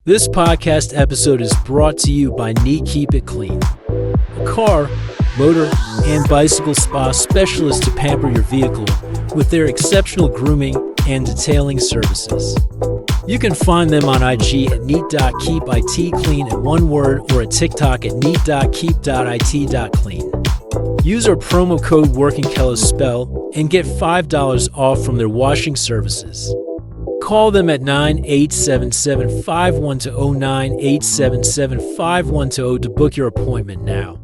This podcast episode is brought to you by Neat Keep It Clean, a car, motor, and bicycle spa specialist to pamper your vehicle with their exceptional grooming and detailing services. You can find them on IG at neat.keepitclean in one word or at TikTok at neat.keep.it.clean. Use our promo code Kelas spell and get $5 off from their washing services. Call them at 9877-5120, 9877-5120 to book your appointment now.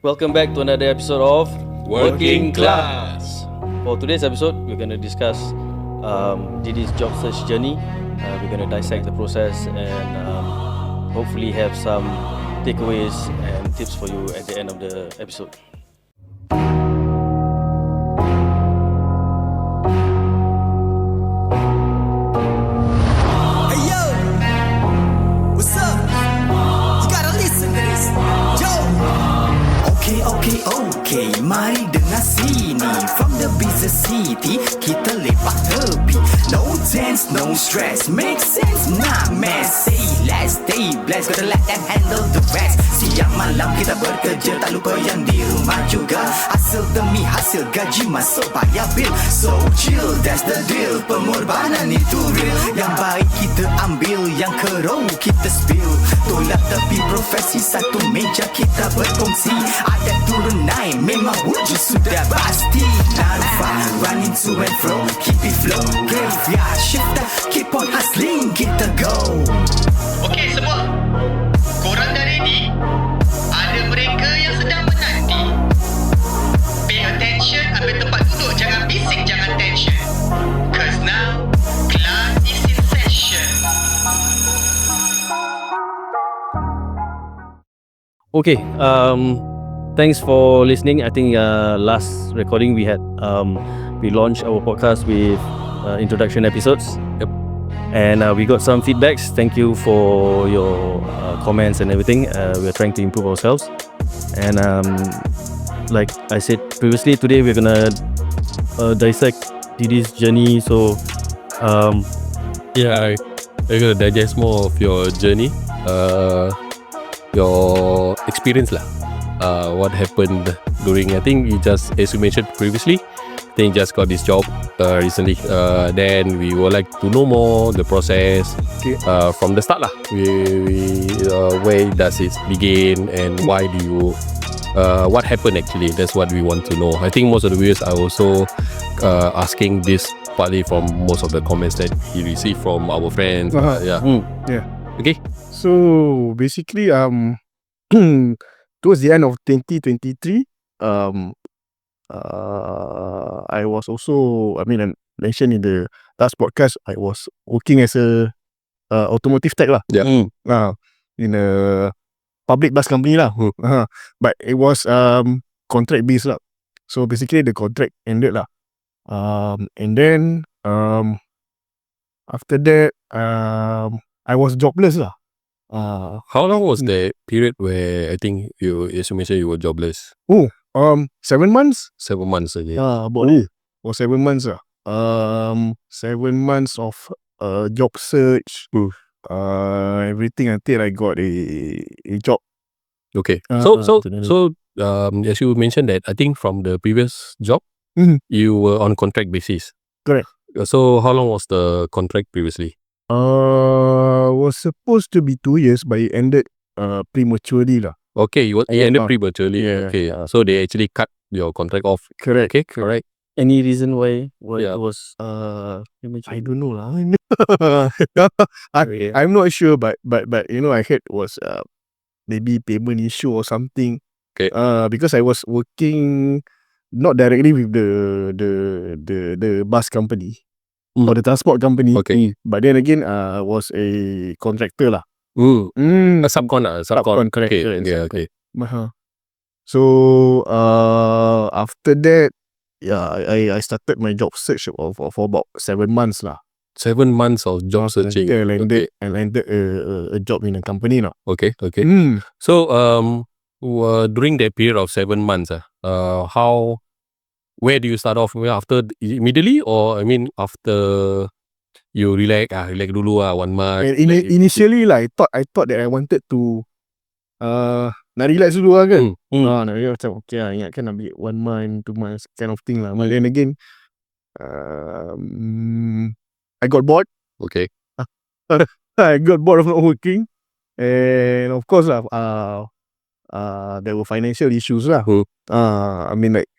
Welcome back to another episode of Working Class. For today's episode, we're going to discuss Didi's job search journey. We're going to dissect the process and hopefully have some takeaways and tips for you at the end of the episode. Okay, mari dengar sini. From the busy city, kita lepak tepi. No tense, no stress, make sense, not mess. Say less, stay blessed, gotta let them handle the rest. Siang malam kita bekerja, tak lupa yang di rumah juga. Hasil demi hasil, gaji masuk bayar bil. So chill, that's the deal. Pengorbanan itu real. Yang baik kita ambil, yang keroh kita spill. Tolak tepi profesi, satu meja kita berkongsi. Ada turun naik, memang wujud sudah pasti. Narfa, running to and fro, keep it flow. Graveyard shifter, keep on hustling, kita go. Okey semua, korang dah ready? Ada mereka yang sedang menanti. Pay attention, ambil tempat duduk, jangan bising, jangan tension. Cause now, class is in session. Okay, thanks for listening. I think last recording we had we launched our podcast with introduction episodes. Yep. And we got some feedbacks. Thank you for your comments and everything. We're trying to improve ourselves. And like I said previously, today we're gonna dissect Didi's journey. So I'm gonna digest more of your journey, your experience lah. What happened during, I think you just, as you mentioned previously, I think you just got this job recently. Then we would like to know more the process from the start lah. Where does it begin and why do you what happened actually? That's what we want to know. I think most of the viewers are also asking this partly from most of the comments that he received from our friends. Okay. So basically, towards the end of 2023, I was also, I mentioned in the last podcast, I was working as a automotive tech lah. Yeah. In a public bus company lah. But it was contract based lah. So basically the contract ended lah. And then after that, I was jobless lah. How long was the period where I think you, as you mentioned, you were jobless? 7 months. 7 months again. About it. For 7 months 7 months of job search. Everything until I got a job. Okay. So as you mentioned that, I think from the previous job, you were on contract basis. Correct. So how long was the contract previously? Was supposed to be 2 years, but it ended prematurely lah. Okay, it ended prematurely. Yeah. Okay, so they actually cut your contract off. Correct. Okay, correct. any reason why Yeah. it was I don't know lah. I'm not sure, but I heard was maybe payment issue or something. Okay. Because I was working not directly with the bus company or the transport company. Okay. But then again, was a contractor lah. A subcon. Subcon, correct. Okay. correct. Yeah. Okay. So after that, I started my job search for about 7 months lah. 7 months of job searching. I landed a job in a company now. Okay. So during that period of 7 months, where do you start off? After immediately, or after you relax dulu 1 month. And initially lah, I thought that I wanted to nak relax dulu lah kan. Nak relax macam okay lah, ingatkan ambil 1 month, 2 months kind of thing lah. But then again, I got bored. Okay. I got bored of not working, and of course lah, there were financial issues lah. I mean like,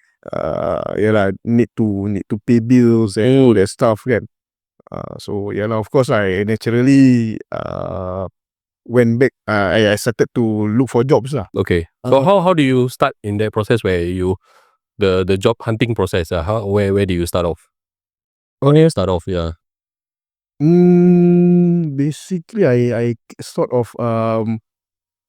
need to pay bills and all that stuff kan. So yeah lah, of course I naturally went back. I started to look for jobs lah. Okay. So how do you start in that process where you the job hunting process? Where do you start off? Yeah. Basically I sort of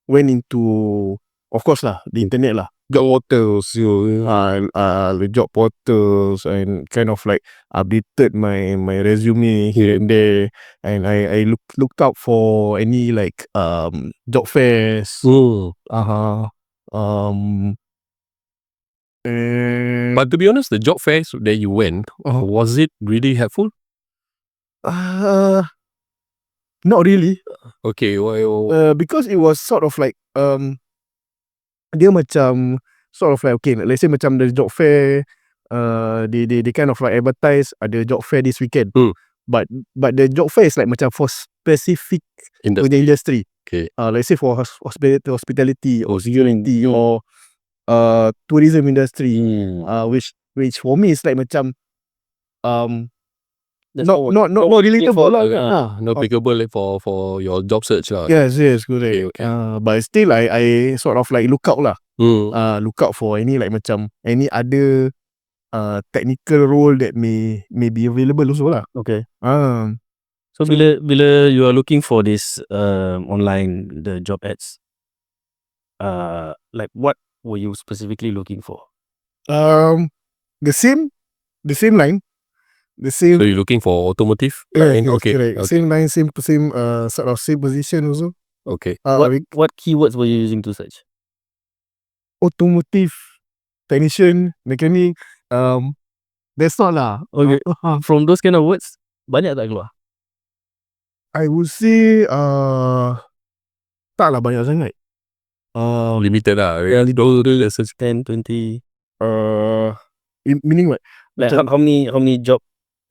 went into, of course lah, the internet lah, job portals, the job portals, and kind of like updated my resume here and there, and I looked out for any like job fairs. And But to be honest, the job fairs that you went, was it really helpful? not really, Okay. because it was sort of like dia macam sort of like, okay, let's say macam the job fair, they kind of like advertise ada job fair this weekend. But the job fair is like macam for specific industry. Okay. Let's say for hospitality or security or tourism industry, which for me is like macam not relatable lah. Not applicable for your job search lah. Yes, correct. Okay. But still I sort of like look out lah. Look out for any like macam any other technical role that may be available also lah. Okay. So bila you are looking for this online, the job ads, like what were you specifically looking for? The same line. The same. So you're looking for automotive? Okay. Correct. Same line, same sort of same position also. Okay. What keywords were you using to search? Automotive, technician, mechanic. That's not lah. Okay. From those kind of words, banyak tak keluar? I would say tak lah banyak sangat. Limited lah. Yeah, Those 10, 20. Meaning what? Like how many job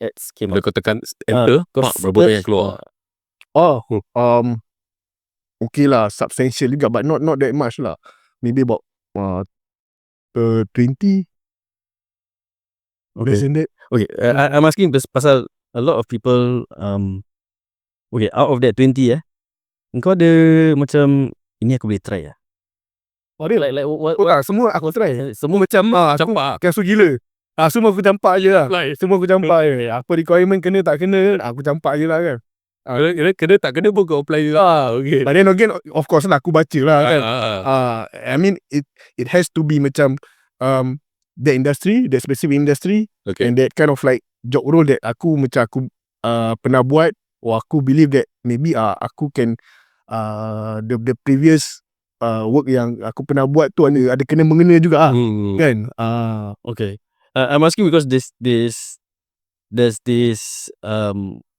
ads came Bila out? kau tekan enter, berapa banyak keluar? Okay lah, substantial juga, but not that much lah. Maybe about 20. Less than that. Okay, I'm asking pasal a lot of people okay, out of that 20 engkau ada macam ini aku boleh try like what Semua aku try. semua Macam aku Campak. kasu gila. Semua aku campak je lah. Semua aku campak je. Apa requirement kena tak kena, aku campak je lah kan. Kena tak kena pun kau apply je lah. Okay. But then again, of course lah, aku baca lah kan. I mean it has to be macam that industry, that specific industry, Okay. and that kind of like job role that aku pernah buat, or aku believe that maybe aku can the previous work yang aku pernah buat tu ada kena mengena juga kan. okay. I'm asking because there's this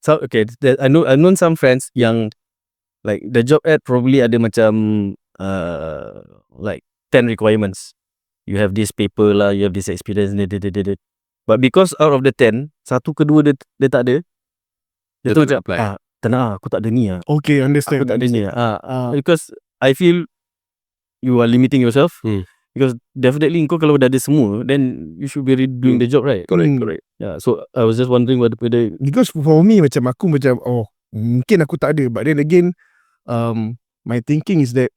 so okay, I know some friends yang like the job ad probably ada macam like 10 requirements. You have this paper lah, you have this experience, but because out of the 10, satu kedua dia tak ada, dia tu macam apply. tenang, aku tak ada ni Okay, understand. aku tak ada ni because I feel you are limiting yourself. Because definitely kau kalau dah ada semua, then you should be really doing the job, right? Correct. Yeah, so I was just wondering whether Because for me macam mungkin aku tak ada, but then again my thinking is that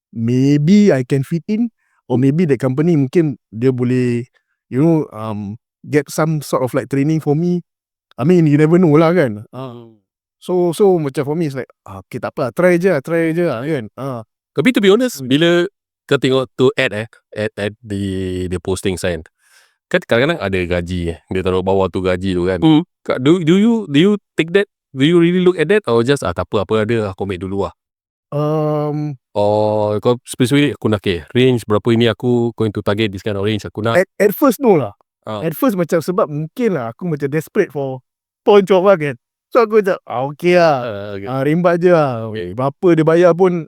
maybe I can fit in, or maybe that company mungkin dia boleh get some sort of like training for me. I mean you never know lah kan. So macam for me it's like okay, tak apa, try je lah kan. Tapi to be honest, bila kau tengok tu ad di posting sign, kan kadang-kadang ada gaji dia taruh bawah tu gaji tu kan. Do you take that? Do you really look at that, or just tak apa ada aku ambil dulu lah? Or kau specifically aku nak range berapa ini aku going to target this kind of range aku nak. At first no lah. Ah. At first macam sebab mungkin lah aku macam desperate for Pon job lah kan. So aku macam okay lah, Okay. rembat je lah. Berapa dia bayar pun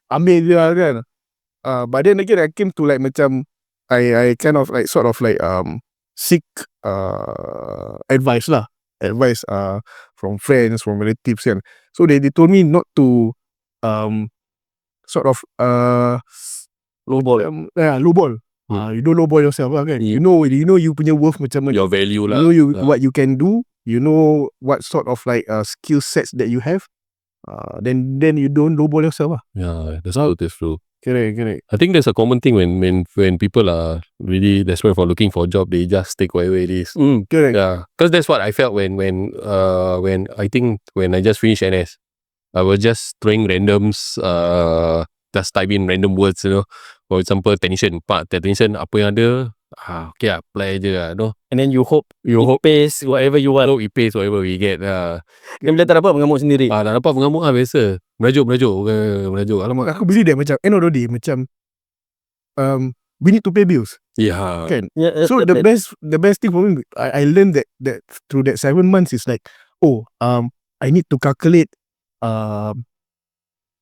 ambil je lah kan. But then again I came to like macam I kind of like sort of like seek advice from friends, from relatives kan. So they told me not to sort of lowball. lowball. You don't lowball yourself lah kan. You know you punya worth macam mana. Your value lah. You know what you can do. You know what sort of like skill sets that you have. Then you don't lowball yourself lah. Yeah, that's true. Correct. I think there's a common thing when people are really desperate for looking for a job, they just take whatever it is. Correct. Yeah, because that's what I felt when I think when I just finished NS, I was just throwing randoms, just type in random words, you know. For example, technician apa yang ada, okay, apply je lah, no. And then you hope it pays whatever you want. So it pays whatever we get. Dan bila tak dapat mengamuk sendiri. Tak dapat mengamuk lah biasa. Merajuk. Alamak. Aku beli dia macam end of the day macam we need to pay bills. Yeah. Kan? Yeah, So the best thing for me, I learned that through that 7 months is like, I need to calculate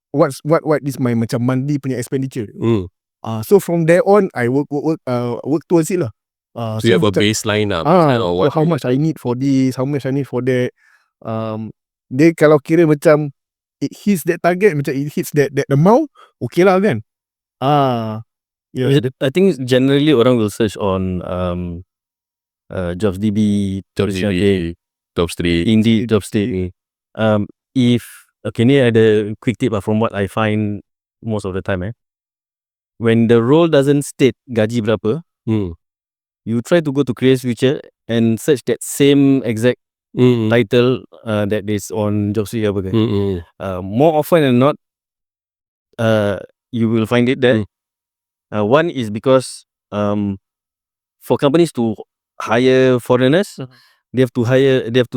what is my macam monthly punya expenditure. So from there on I work towards it lah. So you have a baseline lah. So how much I need for this, how much I need for that. Dia kalau kira macam it hits that target, macam it hits that amount, okay lah kan. Yeah. I think generally orang will search on JobsDB, Jobstreet. Indeed, JobStreet. Ni ada quick tip from what I find most of the time. When the role doesn't state gaji berapa, you try to go to Careers Future and search that same exact title that is on JobStreet apa kan. More often than not, you will find it there. One is because for companies to hire foreigners, they have to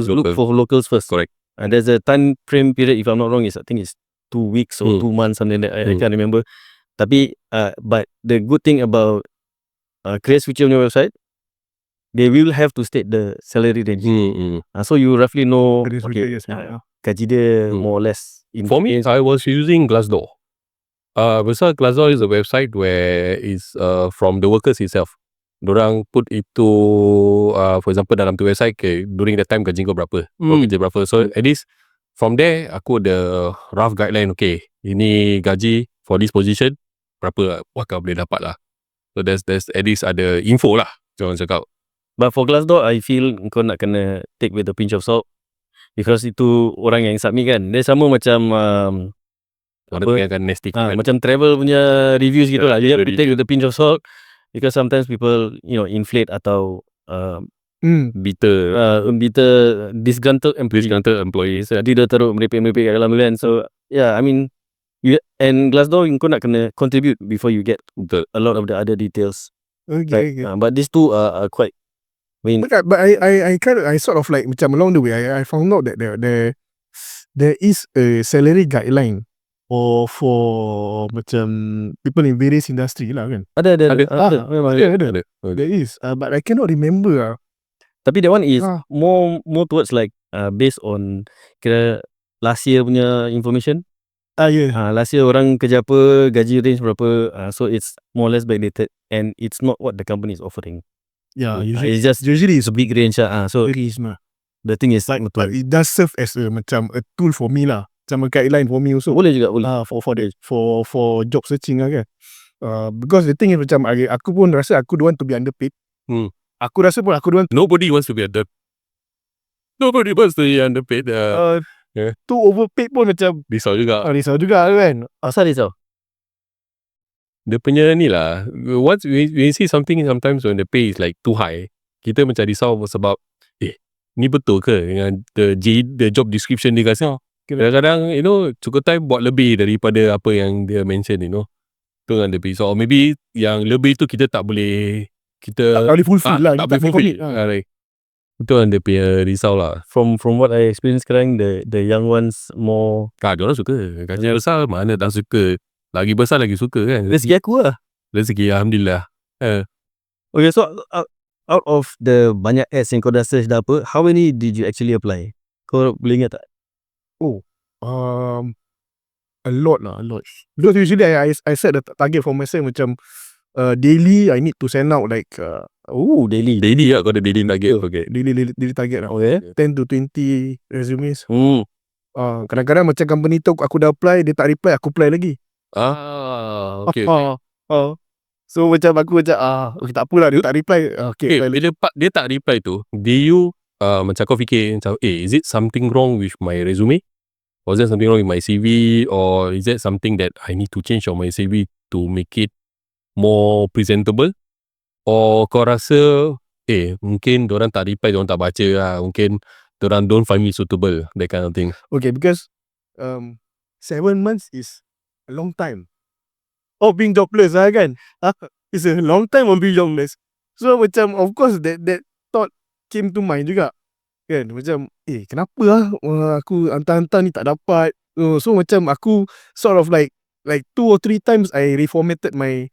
look for locals first. Correct. And there's a time frame period, if I'm not wrong, I think it's 2 weeks or 2 months, something like that. I can't remember. Tapi but the good thing about Careers Future on your website, they will have to state the salary range. So you roughly know gaji dia more or less. For me, I was using Glassdoor. Besar Glassdoor is a website where it's from the workers itself. Dorang put itu for example dalam tu website, during that time gaji kau berapa, kerja berapa. So at least from there aku ada rough guideline. Okay, ini gaji for this position berapa, kau boleh dapat lah. So there's at least ada info lah, jangan cakap. But for Glassdoor, I feel kau nak kena take with a pinch of salt, because itu orang yang submit kan. Dia sama macam macam travel punya reviews gitu lah. You have to take with a pinch of salt, because sometimes people inflate atau bitter disgruntled employees. Jadi dia taruh merepek-merepek kat dalam kan. So yeah, I mean and Glassdoor kau nak kena contribute before you get a lot of the other details. Okay. But these two are quite. But I sort of like macam along the way I found out that there is a salary guideline for macam people in various industry lah kan. Ada. There is. But I cannot remember. Tapi that one is more towards like based on kira last year punya information. Last year orang kerja apa, gaji range berapa, so it's more or less backdated, and it's not what the company is offering. Usually it's a big range so the thing is like, but it does serve as macam a tool for me lah, macam a guideline for me also. Boleh juga for job searching lah kan. Because the thing is macam aku pun rasa aku don't want to be underpaid. Aku rasa pun aku don't want. Nobody wants to be underpaid. Too overpaid pun macam risau juga kan. Asal risau? Dia punya ni lah, once we see something, sometimes when the pay is like too high, kita macam risau sebab ni betul ke dengan the job description dia kasi. Kadang-kadang cukup time buat lebih daripada apa yang dia mention, tu kan lebih. So maybe yang lebih tu kita tak boleh fulfill lah, tak boleh fulfill. Itu kan dia punya risau lah. From what I experience sekarang, the young ones more diorang suka gaji besar, mana tak suka. Lagi besar lagi suka kan. Rezeki aku lah. Rezeki, alhamdulillah. Okay, so out of the banyak ads yang kau dah search dah apa, how many did you actually apply? Kau boleh ingat tak? A lot. Because usually I set a target for myself macam daily I need to send out like Daily. Daily lah, kau ada daily target. Okay. daily target lah. Okay. 10 to 20 resumes. Hmm. Kadang-kadang macam company tu aku dah apply, dia tak reply, aku apply lagi. Okay. So macam aku macam okay, tak apalah, dia tak reply. Okay, apply lagi. Bila dia tak reply tu, do you macam kau fikir macam, is it something wrong with my resume? Or is there something wrong with my CV? Or is that something that I need to change on my CV to make it more presentable? Or kau rasa mungkin diorang tak reply, diorang tak baca lah, mungkin diorang don't find me suitable, that kind of thing. Okay, because 7 months is a long time of being jobless lah kan. It's a long time of being jobless. So macam of course that thought came to mind juga kan. Macam kenapa aku hantar-hantar ni tak dapat. So macam aku sort of like 2 or 3 times I reformatted my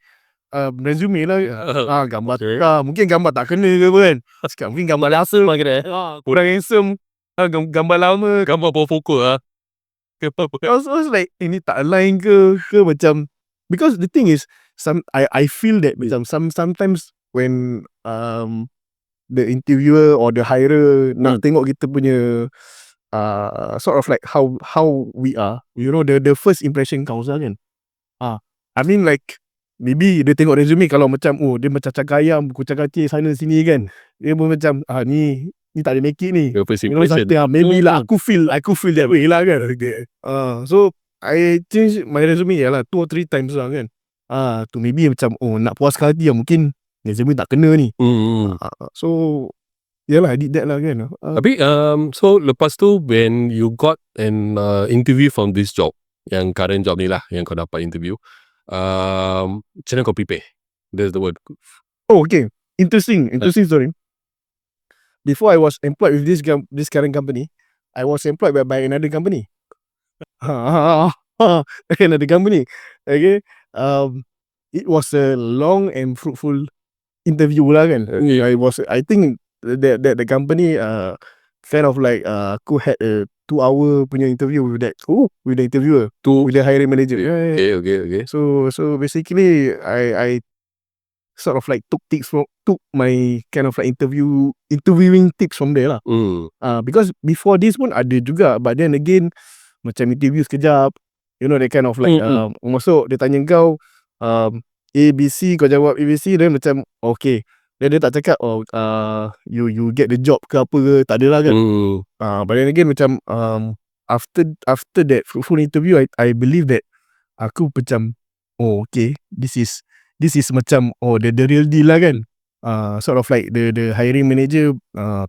resume lah. Gambar mungkin gambar tak kena ke apa kan. Sekarang mungkin gambar rasa kurang handsome. Gambar lama, Gambar bawah pokok lah. I was like ini tak align ke macam, because the thing is I feel that macam sometimes when the interviewer or the hirer nak tengok kita punya sort of like how we are, you know, the first impression counts lah kan. I mean like maybe dia tengok resume, kalau macam dia macam cakap ayam kucak-kacir sana sini kan, dia pun macam ni tak ada make it ni. The first You know, impression. maybe lah aku feel that way lah kan. So I change my resume lah 2 or 3 times lah kan. To maybe macam nak puaskan hati lah, mungkin resume tak kena ni. So yalah, I did that lah kan. Tapi so lepas tu when you got an interview from this job, yang current job ni lah yang kau dapat interview, macam mana kau prepare? That's the word. Okay, interesting story. Before I was employed with this current company, I was employed by another company. Another company. Okay. It was a long and fruitful interview lah kan. I think that the company kind of like aku had a 2-hour punya interview with the interviewer, with the hiring manager. Okay. So basically I sort of like took my kind of like interviewing tips from there lah. Because before this pun ada juga, but then again macam interview sekejap, you know, that kind of like masuk dia tanya kau ABC, kau jawab ABC, then macam okay, then dia tak cakap you get the job ke apa ke, tak ada lah kan. But then again macam after that fruitful interview, I believe that aku macam okay, this is macam the real deal lah kan. Sort of like the hiring manager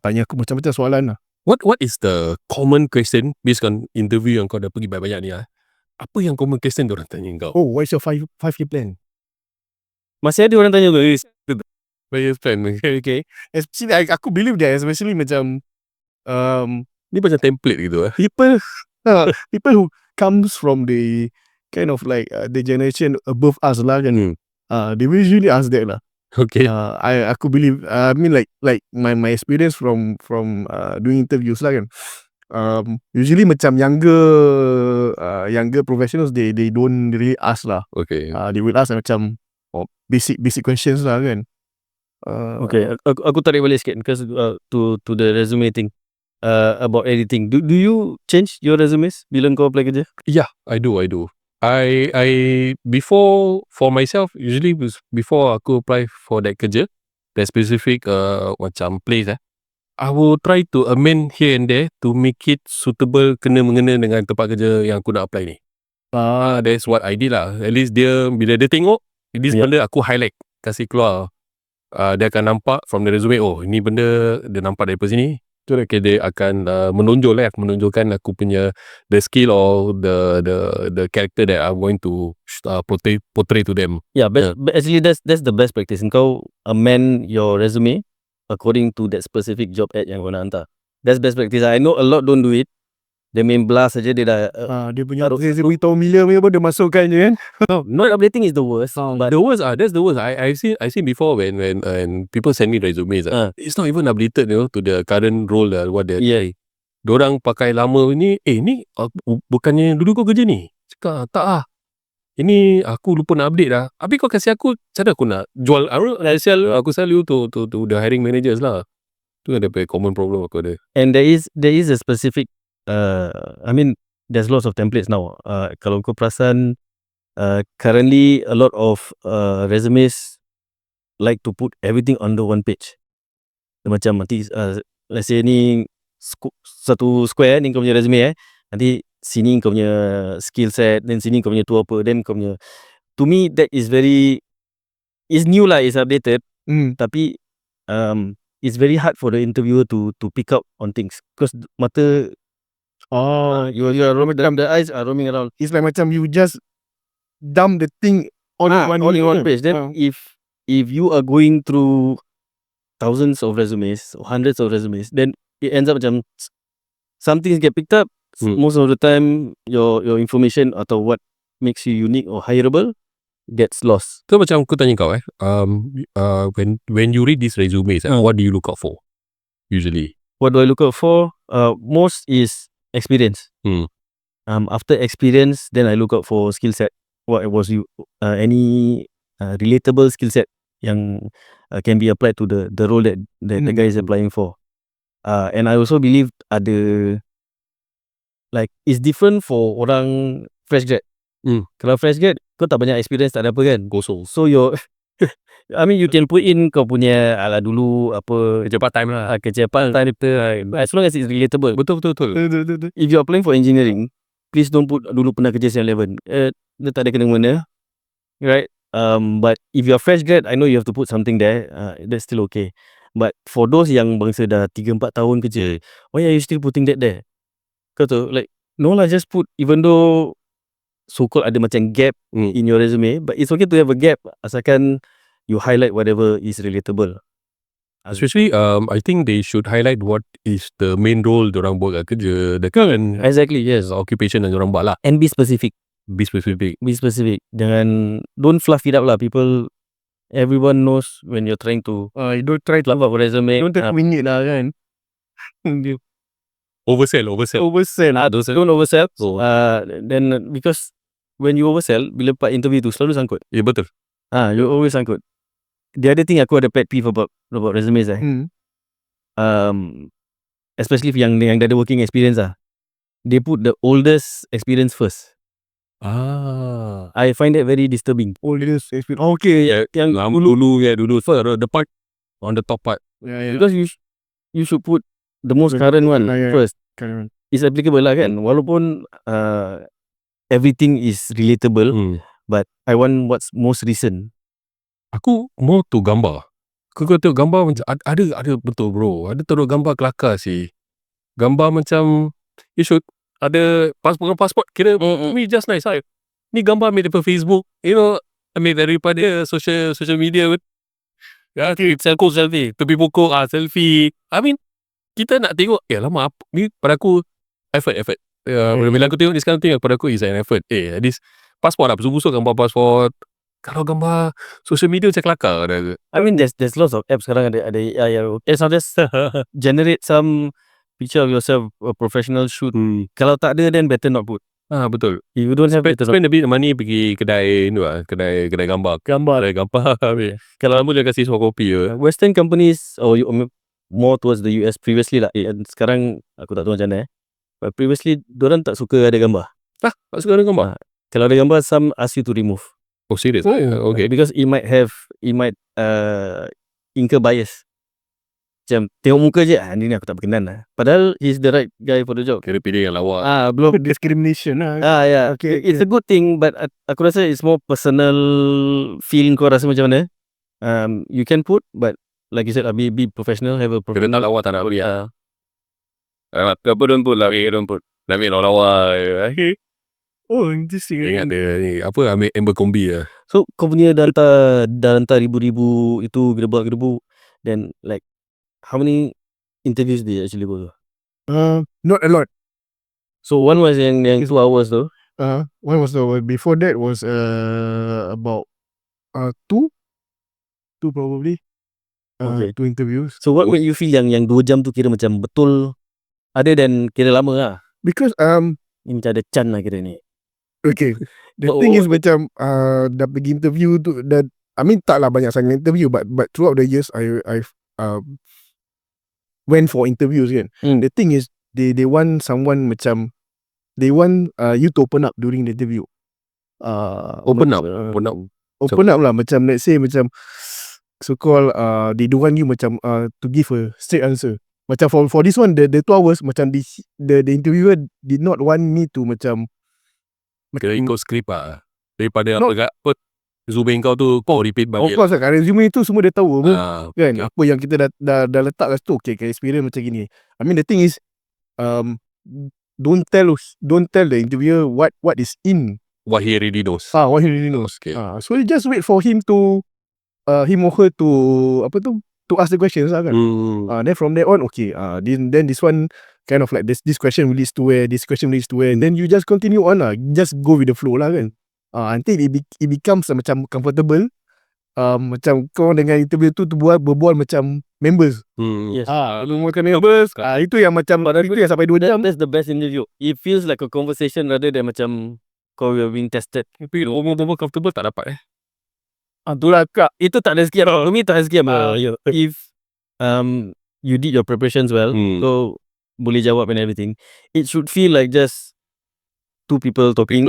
tanya aku macam-macam soalan lah. What is the common question based on interview yang kau dah pergi banyak-banyak ni lah? Apa yang common question diorang tanya kau? What's your 5-year plan? Masih ada orang tanya kau 5-year plan. Okay. Especially aku believe that, especially macam Ni macam template gitu people who comes from the kind of like the generation above us lah kan. They usually ask that lah. Okay. Aku believe, I mean like my experience from doing interviews lah kan. Usually macam younger professionals, they don't really ask lah. Okay. They will ask macam basic questions lah kan. Okay, aku tarik balik sikit because to the resume thing about editing. Do you change your resumes bila kau apply kerja? Yeah, I do. I before, for myself, usually before aku apply for that kerja, that specific macam place I will try to amend here and there to make it suitable, kena-mengena dengan tempat kerja yang aku nak apply ni. That's what I did lah. At least bila dia tengok this benda, aku highlight, kasih keluar. Dia akan nampak from the resume, ini benda dia nampak daripada sini. Okay, dia akan menonjolkan aku punya the skill or the character that I'm going to portray to them. Yeah, but actually that's the best practice. Kau amend your resume according to that specific job ad yang kau nak hantar. That's best practice. I know a lot don't do it. Dia main blast saja dia dah Dia punya resume familiar punya pun dia masukkan je kan. not updating is the worst. But The worst that's the worst. I seen before when people send me resumes. It's not even updated, to the current role what they. yeah, Dorang pakai lama ni. Ni bukannya dulu kau kerja ni? Cakap tak ah. Ini aku lupa nak update dah. Habis kau kasih aku, macam mana aku nak jual? Aku sell you to the hiring managers lah. Tu ada common problem aku ada. and there is a specific I mean there's lots of templates now. Kalau kau perasan currently a lot of resumes like to put everything under one page. Macam nanti let's say ni satu square ni kau punya resume nanti sini kau punya skill set, then sini kau punya tu apa, then kau punya, to me that is very, is new lah, is updated, tapi it's very hard for the interviewer to pick up on things because mata you are roaming, the eyes are roaming around. It's like macam you just dump the thing on one page. Then if you are going through thousands of resumes, hundreds of resumes, then it ends up macam some things get picked up. Most of the time your information atau what makes you unique or hireable gets lost. So macam aku tanya kau when you read these resumes, what do you look out for usually? What do I look out for? Most is experience. After experience, then I look out for skill set. What was you any relatable skill set yang can be applied to the role that the guy is applying for. And I also believe ada, like, it's different for orang fresh grad. Kalau fresh grad kau tak banyak experience, tak ada apa kan, Gosong. so your I mean you can put in kau punya ala dulu apa Kerja part time lah. kerja part time as long as it's relatable. Betul. If you're applying for engineering, please don't put dulu pernah kerja 7-Eleven. Dia tak ada kena-mena, right? But if you're fresh grad, I know you have to put something there. That's still okay. But for those yang bangsa dah 3-4 tahun kerja, why are you still putting that there? Kau tahu, like, no lah, just put, even though so-called ada macam gap in your resume, but it's okay to have a gap asalkan you highlight whatever is relatable. Especially I think they should highlight what is the main role diorang buat kat kerja, the current Exactly, yes. occupation yang diorang buat lah. And be specific. Be specific. Jangan, don't fluff it up lah. Everyone knows when you're trying to don't try to fluff up a resume. don't wing it lah kan. Oversell. Don't oversell. Then because when you oversell, bila part interview tu selalu sangkut. Ya, betul. You always sangkut. The other thing aku ada pet peeve about resumes especially yang dah ada working experience they put the oldest experience first. I find that very disturbing. Oldest experience. Okay, yang dulu so the part on the top part. Yeah. Because you should put the most current one first. Current. It's applicable lah kan, walaupun everything is relatable, but I want what's most recent. Aku more to gambar. Kau tengok gambar macam ada betul bro. Ada teruk gambar kelakar sih. Gambar macam you should ada pasport kira me just nice. Ni gambar ambil daripada Facebook, ambil daripada social media. Ya, selfie, tepi pokok, selfie. I mean, kita nak tengok, lama apa ni pada aku effort. Bila aku tengok this kind of thing, pada aku is an effort. This pasport lah, busuk-busuk gambar pasport. Kalau gambar social media macam kelakar ada. I mean there's lots of apps sekarang ada AI yang just generate some picture of yourself, a professional shoot. Kalau tak ada, then better not put. Betul. If you don't have spend a bit of money pergi kedai gambar. Kalau lama dia kasih semua kopi je. Western companies or more towards the US previously lah. Sekarang aku tak tahu macam mana. But previously diorang tak suka ada gambar. Tak suka ada gambar. Kalau ada gambar, some ask you to remove. Oh, serious? Okay. Because it might incur bias. Macam tengok muka je, ni aku tak berkenan lah. Padahal he's the right guy for the job. Kira pilih yang lawa. Belum. Discrimination lah. Yeah. Okay. It's a good thing, but aku rasa it's more personal feeling. Kau rasa macam mana? You can put, but like you said, be professional, have a professional. Kena tak lawa tak nak beri. Apa don't put lah, don't put. Nak ambil lawa. Okay. Oh, interesting. Ingat dia ni, ambil amber kombi lah. So kau punya dah hantar ribu-ribu itu gedebu, then like how many interviews they actually go to? Not a lot. So one was yang 2 hours tu. One was before that was about two probably. Okay. 2 interviews. So what made you feel yang 2 jam tu kira macam betul ada dan kira lama lah? Because Ni macam ada can lah kira ni. okay, the thing is macam dah pergi interview tu, dan I mean tak lah banyak sangat interview, but throughout the years I've went for interviews kan. The thing is they want someone macam they want you to open up during the interview. Open up lah, macam let's say macam so called they don't want you macam to give a straight answer. Macam for this one, the 2 hours macam the interviewer did not want me to macam kira ikut skrip lah. Daripada apa resume kau tu kau repeat of balik. course lah, kan resume tu semua dia tahu kan. Okay. Apa yang kita dah letak kat situ, okay, experience macam gini. I mean the thing is don't tell the interviewer what is in What he already knows. what he really knows. Okay. So you just wait for him to him or her to to ask the questions lah kan. Then from there on, okay, then this one kind of like this question leads to where, this question leads to where, and then you just continue on lah, just go with the flow lah kan. Until it becomes macam comfortable, macam kau dengan interview tu berbual macam members. Yes. Macam members. Itu yang macam itu yang sampai 2 jam. That's the best interview. It feels like a conversation rather than macam kau being tested. Tapi ngomong comfortable tak dapat Itulah kak. Itu tak ada scam. Kami tak ada scam. If you did your preparations well, so boleh jawab and everything, it should feel like just 2 people talking.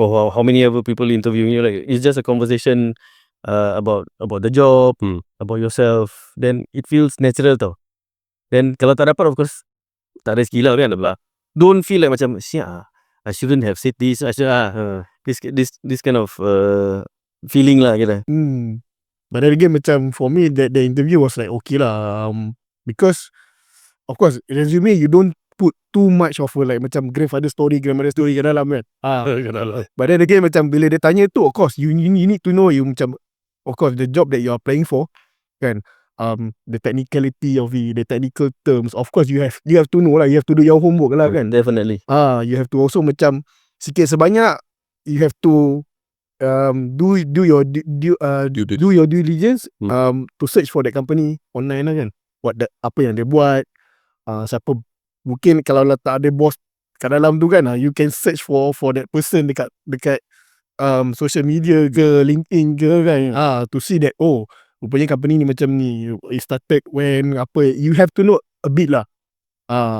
Or how many other people interviewing you. Like it's just a conversation about the job, about yourself. Then it feels natural tau. Then kalau tak dapat, of course tak ada skill lah kan. Don't feel like macam I shouldn't have said this. I should this kind of feeling lah kira. But then again macam for me that the interview was like okay lah, because of course resume you don't put too much of a like macam grandmother story kat dalam kan. But then again macam bila dia tanya tu, of course you need to know, you macam of course the job that you are applying for kan, the technicality of it, the technical terms, of course you have to know lah, you have to do your homework lah kan. Definitely. You have to also macam sikit sebanyak you have to do your due diligence to search for that company online lah kan. Apa yang dia buat, siapa, mungkin kalau letak ada bos kat dalam tu kan, you can search for that person dekat social media ke LinkedIn ke kan, to see that rupanya company ni macam ni, it started when, apa, you have to know a bit lah,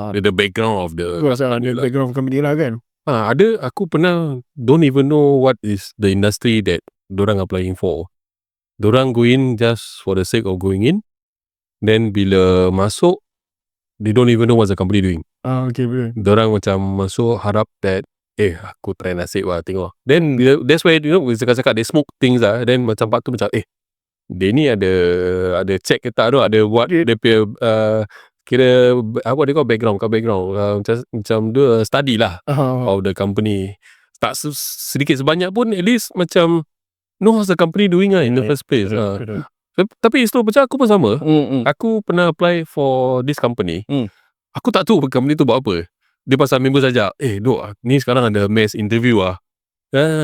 the background of the background of company lah kan. Ada aku pernah don't even know what is the industry that dorang applying for. Dorang go in just for the sake of going in, then bila masuk they don't even know what's the company doing. Okay, betul. Dorang macam masuk harap that aku try nasib lah, tengok. Then that's why we cakap they smoke things lah. Then macam part tu macam dia ni ada check ke tak tu, ada buat dia punya kira apa dia call background macam dia study lah of the company. Tak sedikit sebanyak pun at least macam know what's the company doing lah in the first place. Tapi itu macam aku pun sama. Aku pernah apply for this company. Aku tak tahu company tu buat apa. Dia pasal member saja. Dok, ni sekarang ada mass interview lah.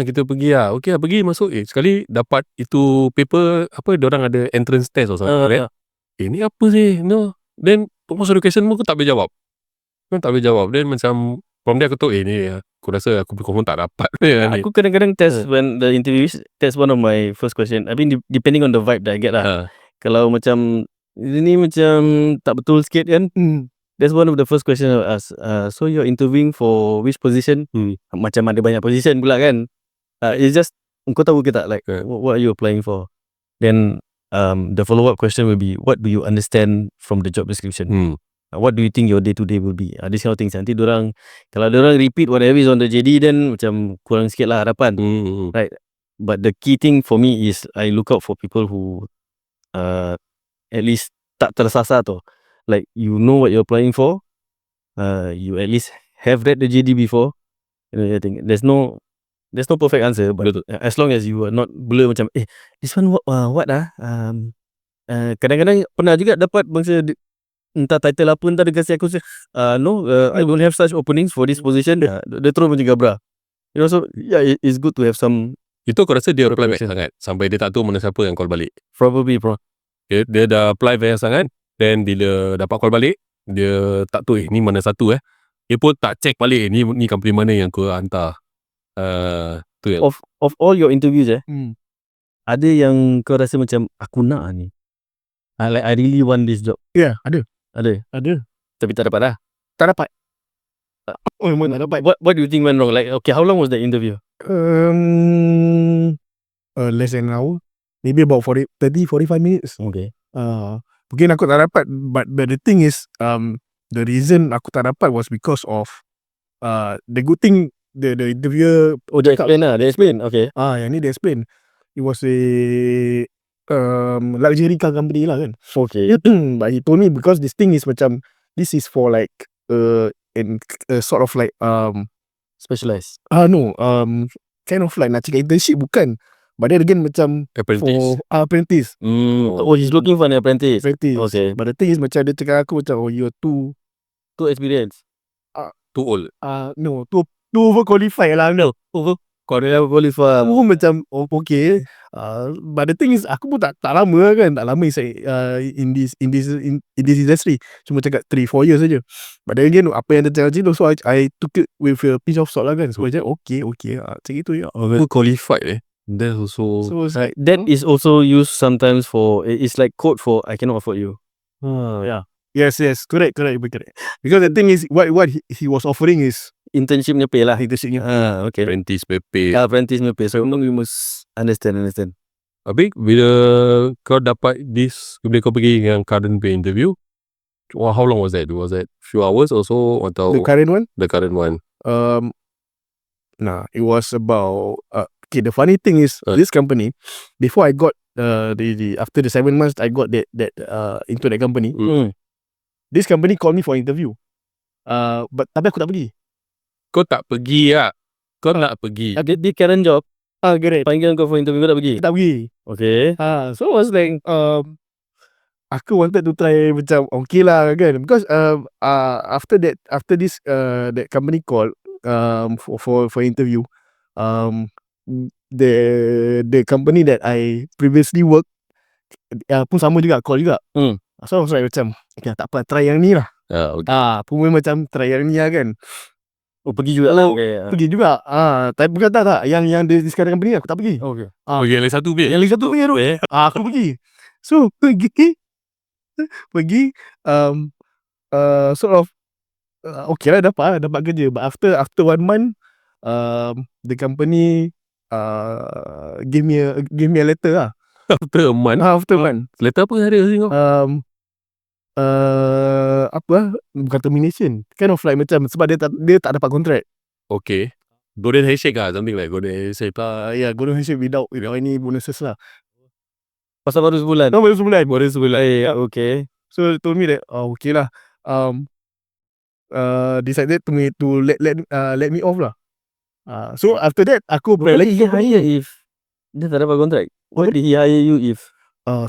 Kita pergi lah. Okay lah, pergi masuk. Sekali dapat itu paper, apa, diorang ada entrance test or something, right? Ni apa sih? No. Then most question pun aku tak boleh jawab. Then macam from there aku tahu ni aku rasa aku confirm tak dapat. Aku kadang-kadang test when the interviews, test one of my first question. I mean depending on the vibe that I get lah. Kalau macam ini macam tak betul sikit kan, that's one of the first question I ask. So you're interviewing for which position? Macam ada banyak position pula kan. It's just kau tahu ke tak, like what are you applying for? Then the follow-up question will be, what do you understand from the job description? What do you think your day-to-day will be? This kind of things. Nanti kalau dorang repeat whatever is on the JD, then macam kurang sikit lah harapan. Right? But the key thing for me is I look out for people who at least tak tersasar tu. Like you know what you're applying for. You at least have read the JD before. I think there's no perfect answer, but as long as you are not blur macam this one what kadang-kadang pernah juga dapat bangsa entah title apa, entah dia kasi aku I don't have such openings for this position. Dia terus macam gabra. You know, so yeah, it's good to have some. Itu aku rasa dia apply banyak Preparation. sangat sampai dia tak tahu mana siapa yang call balik. Probably bro. Okay, dia dah apply banyak sangat, then bila dapat call balik, dia tak tahu ni mana satu Dia pun tak check balik ni company mana yang aku hantar. Tu yang Of all your interviews ada yang kau rasa macam aku nak ni, I really want this job? Yeah, ada. tapi tak dapat dah. Tak dapat. Oh, memang tak dapat. What do you think went wrong? Like, okay, how long was the interview? Less than an hour. Maybe about 30-45 minutes. Okay. Mungkin aku tak dapat, but the thing is, the reason aku tak dapat was because of the good thing, the interviewer. Oh, dia explain. Okay. Yang ni dia explain. It was a luxury car company lah kan. Okay. But he told me because this thing is macam, this is for like sort of like Specialized. no, kind of like nak cakap internship bukan. But then again macam apprentice. for apprentice. Oh, he's looking for an apprentice. Okay. But the thing is macam dia cakap aku macam, oh, you're too experience. Too old. no, too overqualified lah. No, Qualify. aku macam okay. But the thing is aku pun tak lama kan. Tak lama in this industry. Cuma cakap 3-4 years saja. But then again apa yang dia cakap tu, so I took it with a pinch of salt lah kan. So macam okay. Macam itu ya. Too qualified That's also. So it's like That is also used sometimes for, it's like code for I cannot afford you. yeah. Yes, correct. Because the thing is what he was offering is Internship punya pay lah. internshipnya. Okay. Apprentice PP. Apprentice punya pay. So you must understand. Habis bila kau dapat this, bila kau pergi yang current pay interview, how long was that? Was that few hours or so? Atau The current one? The current one. It was about okay, the funny thing is this company, before I got the after the 7 months I got that into that company, this company called me for interview. But tapi aku tak pergi. Kau tak pergi lah. Kau tak pergi. Di current job, Correct. panggil kau for interview, kau tak pergi? Tak pergi. Okay. So I was like aku wanted to try macam okay lah kan, because after this that company call for interview, the company that I previously worked pun sama juga call juga. So I was like macam okay, tak apa, try yang ni lah. Okay. Pun macam try yang ni lah kan. Oh, pergi juga lah. Okay. Pergi juga. Tapi bukan tak yang di sekarang company aku tak pergi. Okay. Pergi yang lain satu Yang lagi satu punya tu. Aku pergi. So pergi sort of okay lah, dapat kerja. But after 1 month the company give me a letter lah. After a month. After 1 month. Letter apa hari sini kau? Bukan termination, kind of like macam sebab dia tak dapat kontrak. Okay. Golden handshake lah, something like golden handshake. Yeah, golden handshake without any bonuses lah. Pasal baru sebulan. No, baru sebulan. Okay. So they told me that okay lah, decided to let me off lah. So after that aku Why apply did he hire if dia tak dapat kontrak? Why did he hire you if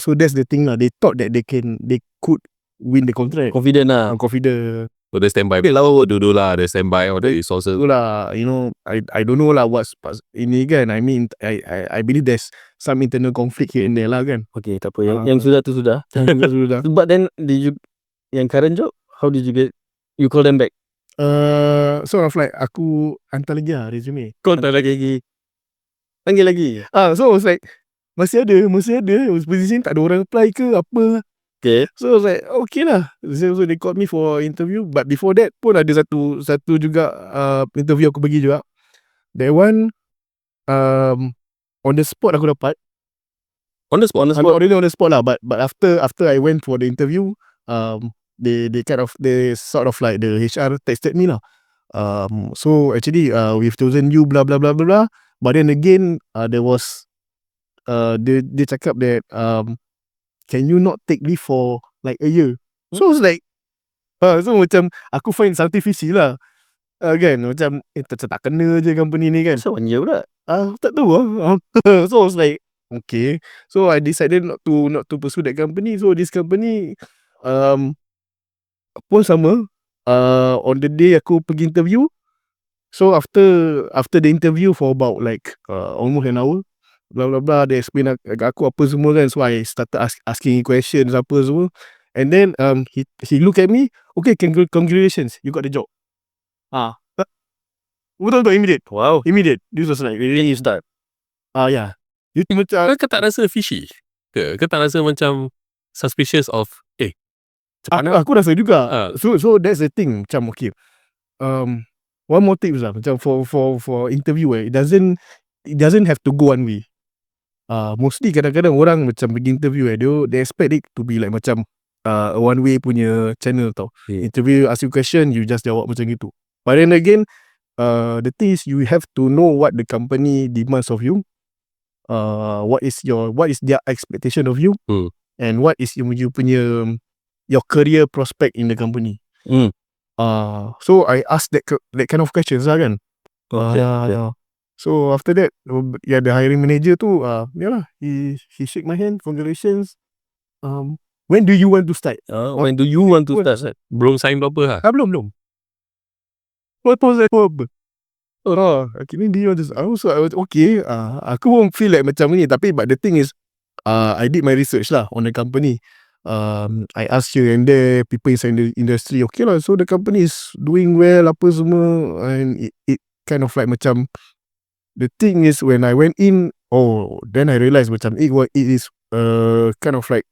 so that's the thing lah. They thought that they could win the contract. confident lah? Confident. So they standby. Lawa dulu lah, they standby all the resources. Itulah, I don't know lah what's ini kan. I mean I believe there's some internal conflict here and there lah kan. Okay, tak apa. Yang sudah tu sudah. Sudah. But then did you, yang current job, how did you call them back? Sort of like aku hantar lagi lah resume. Kau tak lagi panggil lagi. So I was like masih ada position, tak ada orang apply ke apa. Okay. So I was like okay lah. So they called me for interview. But before that pun ada satu juga interview aku pergi juga. That one on the spot aku dapat. On the spot. Already on the spot lah. But after I went for the interview, they sort of like the HR texted me lah. So actually we've chosen you blah blah blah blah blah. But then again there was dia cakap that can you not take leave for like a year? So I was like so macam aku find something fishy lah. Kan macam tak kena je company ni kan. So 1 year pula. Tak tahu lah. So I was like okay. So I decided not to pursue that company. So this company pun sama. On the day aku pergi interview, so after the interview for about like almost an hour, blah blah blah, they explain aku apa semua kan. So I started asking questions apa semua, and then he look at me, okay, congratulations, you got the job. Betul immediate. Wow. Immediate. This was like really You start. yeah. You macam Kau tak rasa fishy ke? Kau tak rasa macam suspicious of macam mana? aku rasa juga. So that's the thing. Macam okay. One more tips lah. Macam for interview it doesn't have to go one way. Mostly kadang-kadang orang macam pergi interview they expect it to be like macam a one way punya channel tau. Interview ask you question, you just jawab macam gitu. But then again, the thing is you have to know what the company demands of you. What is their expectation of you, and what is you punya your career prospect in the company. So I asked that kind of questions lah kan. Yeah. So after that, the hiring manager tu, he shake my hand, congratulations. When do you want to start? When do you want to start? Belum sign apa-apa lah. Belum. What was that? Akhirnya dia just, I was okay. Aku pun feel like macam ni, tapi but the thing is, I did my research lah on the company. I asked here and there people inside the industry. Okay lah, so the company is doing well apa semua, and it kind of like macam, the thing is when I went in, then I realised macam it is kind of like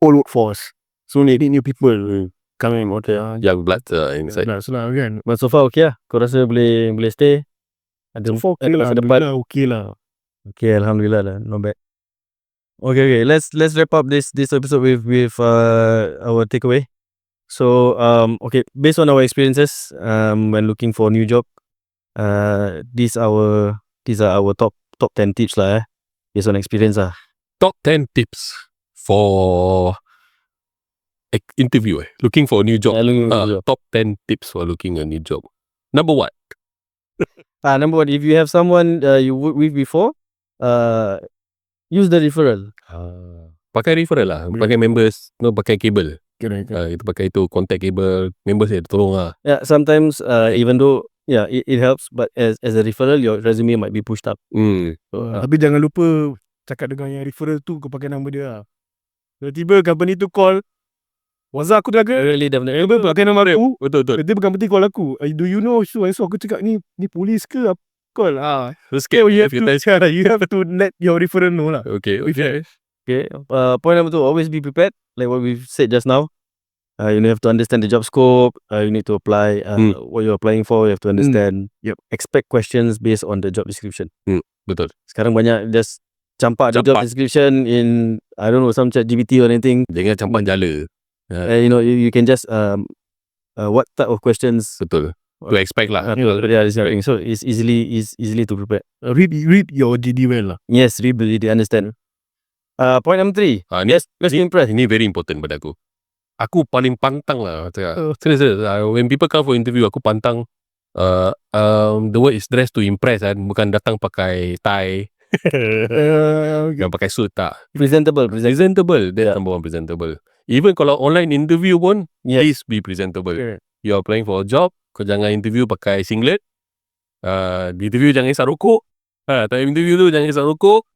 old workforce. So they need new people coming out there. Young blood inside. Lah kan. But so far okay lah. Kau rasa boleh stay? Ada So far okay lah. masa depan? Okay lah. Okay, alhamdulillah lah. Not bad. Okay. Let's wrap up this episode with our takeaway. So okay, based on our experiences when looking for a new job, these are our top 10 tips lah based on experience lah. Top 10 tips for interview looking for a new job. Top 10 tips for looking a new job. Number 1. Number 1, if you have someone you worked with before, use the referral. Pakai referral lah. Pakai members, pakai kabel. Itu pakai itu contact kabel. Members tolong lah. Yeah, sometimes even though it helps, but as a referral your resume might be pushed up. Tapi jangan lupa cakap dengan yang referral tu, kau pakai nama dia lah. Tiba-tiba company tu call, WhatsApp aku jaga. Really definitely. Pakai nama aku. Betul. Tiba-tiba company call aku. Do you know so aku cakap ni polis ke apa? Call. Terus you have to let your referral know lah. Okay. Point number 2, always be prepared. Like what we've said just now. You have to understand the job scope. You need to apply what you're applying for. You have to understand. Expect questions based on the job description. Betul. Sekarang banyak just campak the job description in I don't know some ChatGPT or anything. Jangan campak jala. You can just what type of questions Betul. To expect lah. So it's easily to prepare. Read your GD well lah. Yes, read the understand. Point number 3. Let's impress. Ini very important pada aku. Aku paling pantang lah. Serius. When people come for interview, aku pantang. The word is dress to impress kan. Bukan datang pakai tie. Jangan pakai suit tak. Presentable. That's number 1, presentable. Even kalau online interview pun, please be presentable. You are applying for a job, kau jangan interview pakai singlet. Di interview jangan isap rokok. Tengah interview tu jangan isap rokok.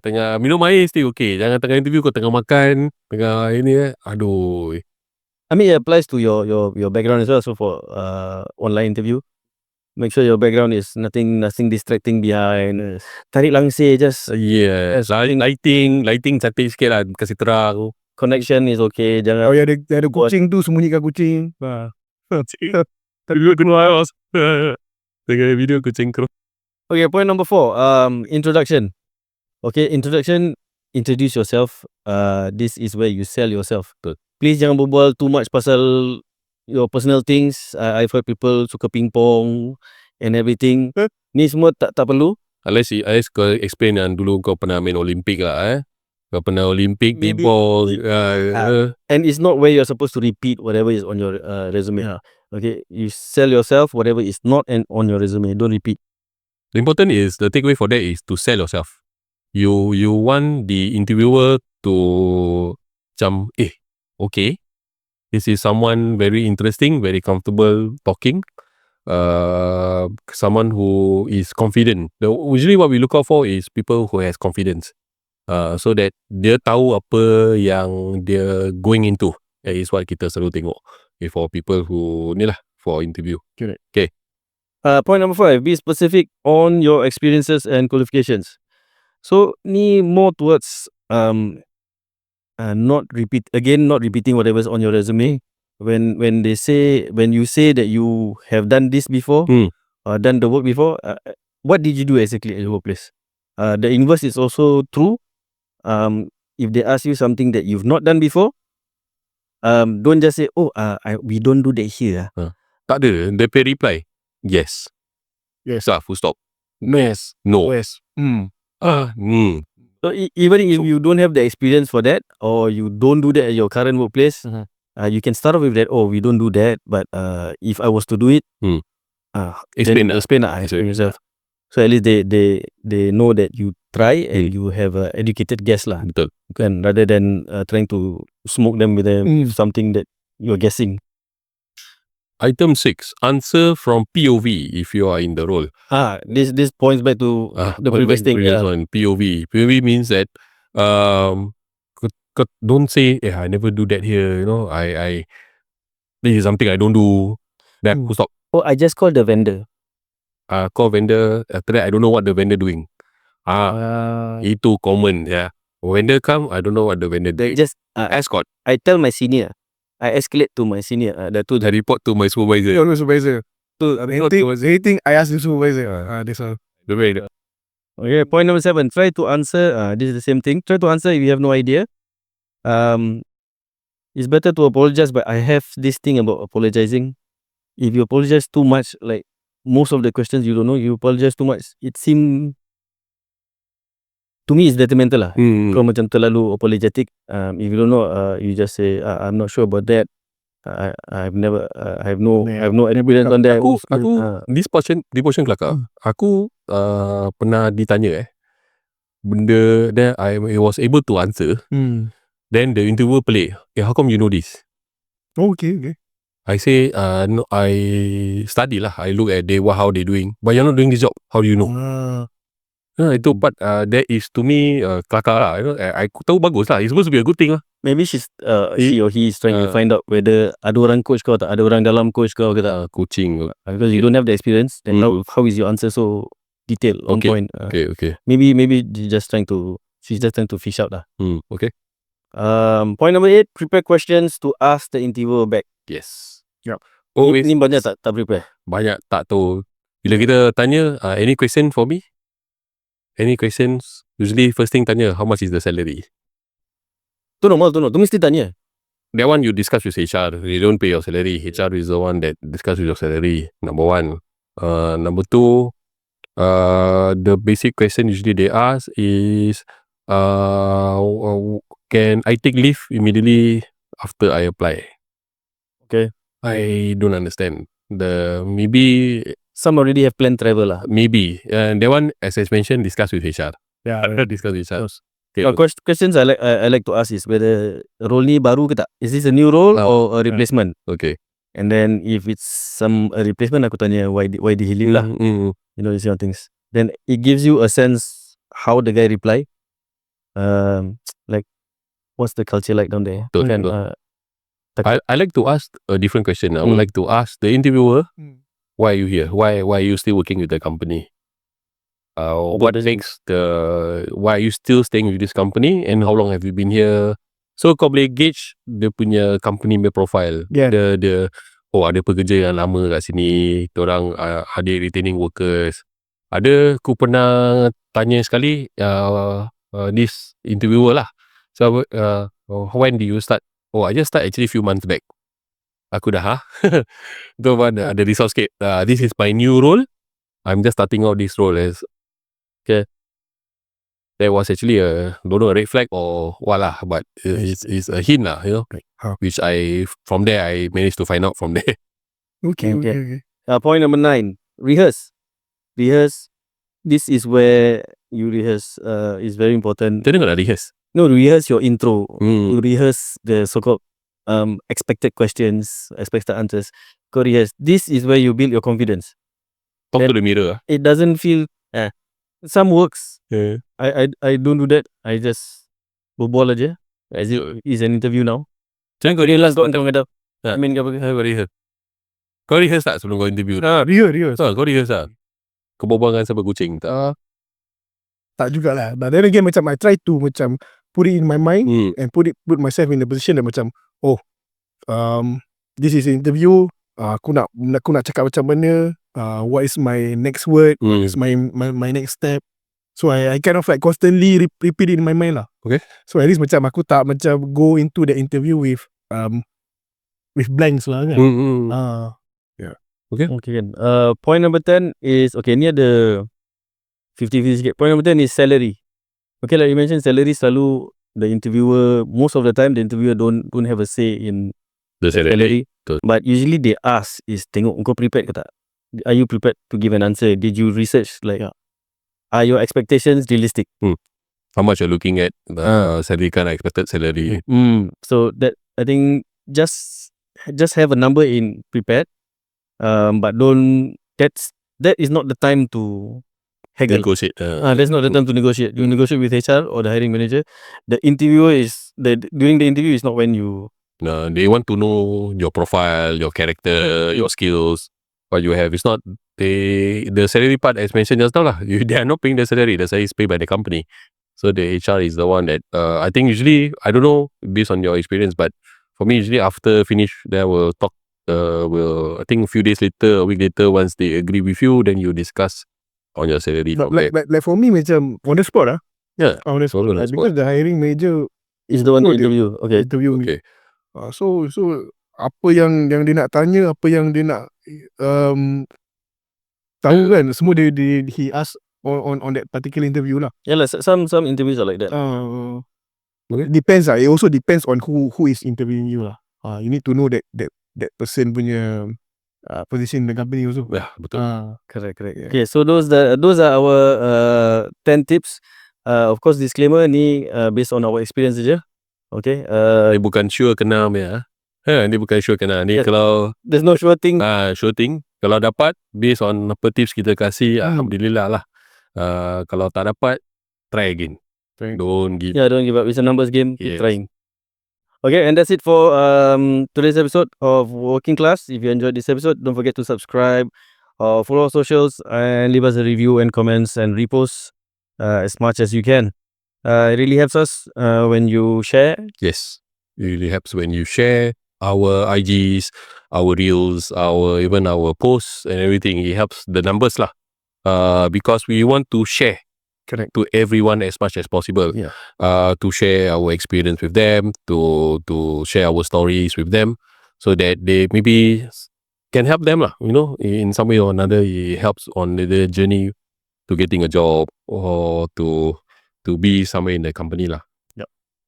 Tengah minum air still okay. Jangan tengah interview kau tengah makan, tengah ini aduh. I mean it applies to your background as well. So for online interview, make sure your background is nothing distracting behind. Tarik langsir just. Yes. Lighting cantik sikit lah, kasih terang. Connection is okay. Jangan ada kucing tu, sembunyikan kucing. Tengah video kucing keruh. Okay, point number 4. Introduction. Okay, introduce yourself. This is where you sell yourself. Please jangan berbual too much pasal your personal things. I've heard people suka ping-pong and everything. Ni semua tak perlu. Unless kau explain yang dulu kau pernah main Olimpik lah Kau pernah Olimpik, ping-pong. And it's not where you're supposed to repeat whatever is on your resume. Okay, you sell yourself, whatever is not on your resume. Don't repeat. The important is, the takeaway for that is to sell yourself. You want the interviewer to macam, okay, This is someone very interesting, very comfortable talking. Someone who is confident. Usually what we look out for is people who has confidence. So that dia tahu apa yang dia going into. That is what kita selalu tengok. Okay, for people who ni lah for interview. Correct. Okay. Point number 5, be specific on your experiences and qualifications. So ni more towards not repeating whatever's on your resume. When you say that you have done this before, done the work before, what did you do exactly at your workplace? The inverse is also true. If they ask you something that you've not done before, don't just say, we don't do that here. Tak ada. They pay reply. Yes. Yes. Full stop. Yes. No. Yes. So even if you don't have the experience for that, or you don't do that at your current workplace, you can start off with that. We don't do that, but if I was to do it, Explain yourself. So at least they know that you try and you have a educated guess lah. Betul. Kan, rather than trying to smoke them with something that you're guessing. Item 6. Answer from POV if you are in the role. This points back to the previous thing. Previous one, POV. POV means that don't say, I never do that here. You know, I this is something I don't do. That full stop. I just called the vendor. Call vendor. After that, I don't know what the vendor doing. Itu common. Yeah. Vendor come, I don't know what the vendor doing. Just escort. I tell my senior. I escalate to my senior. I report to my supervisor. Yeah, supervisor. So anything I ask the supervisor. This one. Okay, point number 7. Try to answer. This is the same thing. Try to answer if you have no idea. It's better to apologize, but I have this thing about apologizing. If you apologize too much, like most of the questions you don't know, you apologize too much, it seems to me it's detrimental lah. Kalau macam terlalu apologetic, if you don't know, you just say I'm not sure about that. I have no experience on that. Aku this portion kelakar. Aku pernah ditanya benda then I was able to answer. Then the interviewer pelik. How come you know this? Okay. I say no, I study lah. I look at how they doing. But you're not doing this job. How do you know? Itu part that is to me kelakar lah. You know, I tahu bagus lah. It's supposed to be a good thing lah. Maybe she or he is trying to find out whether ada orang coach kau tak, ada orang dalam coach kau ke tak. Coaching. Because you don't have the experience, then how is your answer so detailed, on point? Okay. Maybe she's just trying to fish out lah. Okay. Point number 8, prepare questions to ask the interviewer back. Yes. Yep. Ni banyak tak prepare? Banyak tak tahu. Bila kita tanya, any question for me? Any questions? Usually first thing tanya, how much is the salary? Tu normal. Tu mesti tanya. That one you discuss with HR. They don't pay your salary. HR is the one that discuss with your salary. Number 1. Number 2, the basic question usually they ask is, can I take leave immediately after I apply? Okay. I don't understand. Maybe some already have planned travel lah. Maybe. That one, as I mentioned, discuss with HR. Yeah. Discuss with HR. Okay. Questions I like to ask is whether role ni baru ke tak? Is this a new role or a replacement? Okay. And then if it's a replacement, aku tanya why did he leave lah. You know, these kind of things. Then it gives you a sense how the guy reply. Like what's the culture like down there? I like to ask a different question. I would like to ask the interviewer, why are you here? Why are you still working with the company? Why are you still staying with this company and how long have you been here? So kau boleh gauge dia punya company punya profile. Ada pekerja yang lama kat sini, orang ada retaining workers. Aku pernah tanya sekali this interviewer lah. So when do you start? I just start actually few months back. Aku dah tu ada resource sikit. This is my new role. I'm just starting out this role as okay. There was actually a red flag or what lah, but it's a hint lah, you know. Which from there I managed to find out from there. Okay. Point number 9, rehearse. This is where you rehearse. Is very important. Macam mana nak rehearse? No, rehearse your intro. Rehearse the so-called expected questions, expected answers. Kau rehearse. This is where you build your confidence. Talk Then- to the mirror. It doesn't feel some works. Yeah. I don't do that. I just berbual aja as it is an interview now. Jangan kau rehearse. I mean Kau rehearse. Kau rehearse tak sebelum kau interview? Rehearse. Kau rehearse tak? Kau berbual dengan siapa kucing tak? Tak jugalah. But then again macam I try to macam put it in my mind and put myself in the position that macam this is an interview. Aku nak cakap macam mana, what is my next word, what is my next step. So I kind of like constantly repeat it in my mind lah. Okay. So at least macam aku tak macam go into the interview with blanks lah kan. Okay kan. Point number 10 is ni ada 50-50 sikit. Point number 10 is salary. Okay, like you mentioned, salary selalu the interviewer, most of the time the interviewer don't have a say in The salary. Betul. But usually they ask is tengok kau prepared ke tak? Are you prepared to give an answer? Did you research like are your expectations realistic? How much you're looking at salary kan, expected salary. So that I think just have a number in prepared, but that is not the time to haggle. Negotiate. That's not the time to negotiate. You negotiate with HR or the hiring manager. The interviewer during the interview is not when you. They want to know your profile, your character, your skills, what you have. It's not the salary part as mentioned just now lah. They are not paying the salary. The salary is paid by the company. So the HR is the one that I think usually, I don't know based on your experience, but for me usually after finish, they will talk. I think a few days later, a week later, once they agree with you, then you discuss on your salary. Like for me macam on the spot Yeah. on the spot. Because the hiring manager Is the one to interview. Okay. interview me. Okay. So apa yang dia nak tanya, apa yang dia nak tahu kan, semua he ask on that particular interview lah. Yeah, like some interviews are like that. Depends lah. It also depends on who is interviewing you lah. You need to know that person punya position in the company also. Yeah, betul. Correct. Okay, so those are our 10 tips. Of course, disclaimer ni based on our experience saja. Okay. Ni bukan sure kena ya. Ni bukan sure kena. Ni Yes. kalau There's no sure thing. sure thing. Kalau dapat based on apa tips kita kasih, alhamdulillah lah. Kalau tak dapat, try again. Don't give. Yeah, don't give up. It's a numbers game. Keep Yes. trying. Okay, and that's it for today's episode of Working Class. If you enjoyed this episode, don't forget to subscribe, follow our socials, and leave us a review and comments and repost as much as you can. It really helps us when you share. Yes, it really helps when you share our IGs, our reels, even our posts and everything. It helps the numbers lah. Because we want to share to everyone as much as possible. Yeah. To share our experience with them, to share our stories with them, so that they maybe can help them lah. In some way or another, it helps on the journey to getting a job or to be somewhere in the company lah.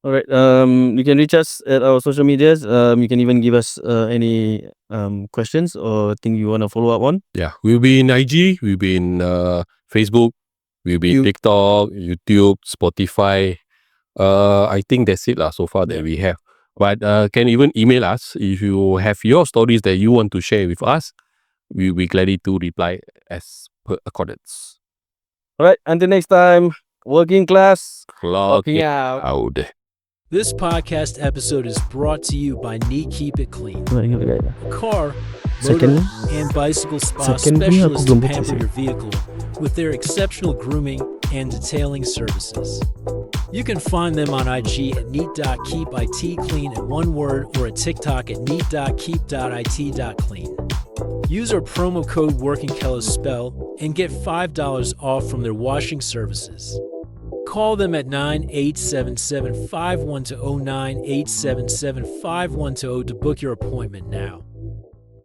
All right. You can reach us at our social medias. You can even give us any questions or thing you want to follow up on. Yeah, we'll be in IG, we'll be in Facebook, we'll be in TikTok, YouTube, Spotify. I think that's it lah so far that we have. But can even email us if you have your stories that you want to share with us. We'll be glad to reply as per accordance. All right. Until next time, Working Class. Clocking out. out. This podcast episode is brought to you by Keep It Clean, a car, motor, and bicycle spa specialist to pamper your vehicle with their exceptional grooming and detailing services. You can find them on IG at neat.keepitclean in one word or at TikTok at neat.keep.it.clean. Use our promo code WorkingKelas and get $5 off from their washing services. Call them at 9877-5120, 9877-5120 to book your appointment now.